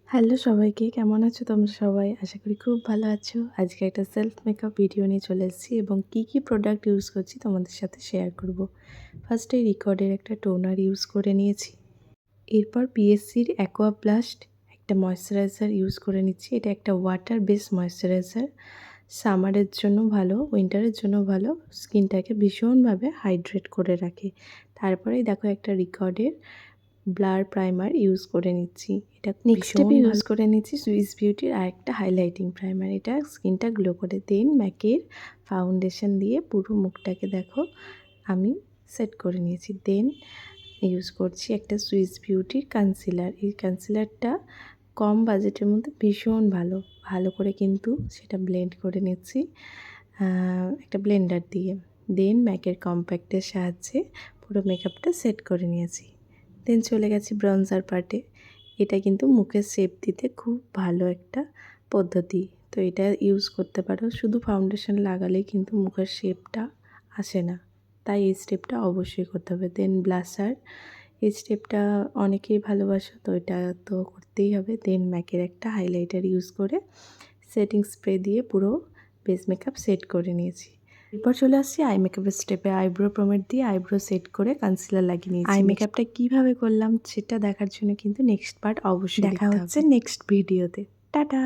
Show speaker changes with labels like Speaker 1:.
Speaker 1: Hello সবাইকে, কেমন আছো তোমরা সবাই? আশা করি খুব ভালো আছো। আজকে একটা সেলফ মেকআপ ভিডিও নিয়ে চলে এসেছি এবং কী প্রোডাক্ট ইউজ করছি তোমাদের সাথে শেয়ার করব। ফার্স্টে রিকর্ডের একটা টোনার ইউজ করে নিয়েছি। এরপর পিএসসির অ্যাকোয়া ব্লাস্ট একটা ময়েশ্চারাইজার ইউজ করে নিচ্ছি। এটা একটা ওয়াটার বেস ময়েশ্চারাইজার। সামারের জন্য ভালো, উইন্টারের জন্য ভালো, স্কিনটাকে ভীষণভাবে হাইড্রেট করে রাখে। তারপরেই দেখো একটা রিকর্ডের ব্লার প্রাইমার ইউজ করে নিচ্ছি। এটা নেক্সট স্টেপে ইউজ করে নিচ্ছি সুইস বিউটির আরেকটা হাইলাইটিং প্রাইমার। এটা স্কিনটা গ্লো করে। দেন ম্যাকের ফাউন্ডেশন দিয়ে পুরো মুখটাকে দেখো আমি সেট করে নিয়েছি। দেন ইউজ করছি একটা সুইস বিউটির কনসিলার। এই কনসিলারটা কম বাজেটের মধ্যে ভীষণ ভালো। ভালো করে কিন্তু সেটা ব্লেন্ড করে নিচ্ছি একটা ব্লেন্ডার দিয়ে। দেন ম্যাকের কম্প্যাক্টের সাহায্যে পুরো মেকআপটা সেট করে নিয়েছি। দেন চলে গেছি ব্রঞ্জার পার্টে। এটা কিন্তু মুখের শেপ দিতে খুব ভালো একটা পদ্ধতি। তো এটা ইউজ করতে পারো। শুধু ফাউন্ডেশন লাগালেই কিন্তু মুখের শেপটা আসে না, তাই এই স্টেপটা অবশ্যই করতে হবে। দেন ব্লাশার, এই স্টেপটা অনেকেই ভালোবাসো, তো এটা তো করতেই হবে। দেন ম্যাকের একটা হাইলাইটার ইউজ করে সেটিং স্প্রে দিয়ে পুরো বেস মেকআপ সেট করে নিয়েছি। এরপর চলে আসছি আই মেকআপের স্টেপে। আইব্রো প্রোমেট দিয়ে আইব্রো সেট করে কনসিলার লাগিয়ে নিয়েছি। আই মেকআপটা কীভাবে করলাম সেটা দেখার জন্য কিন্তু নেক্সট পার্ট অবশ্যই দেখা হচ্ছে নেক্সট ভিডিওতে। টাটা।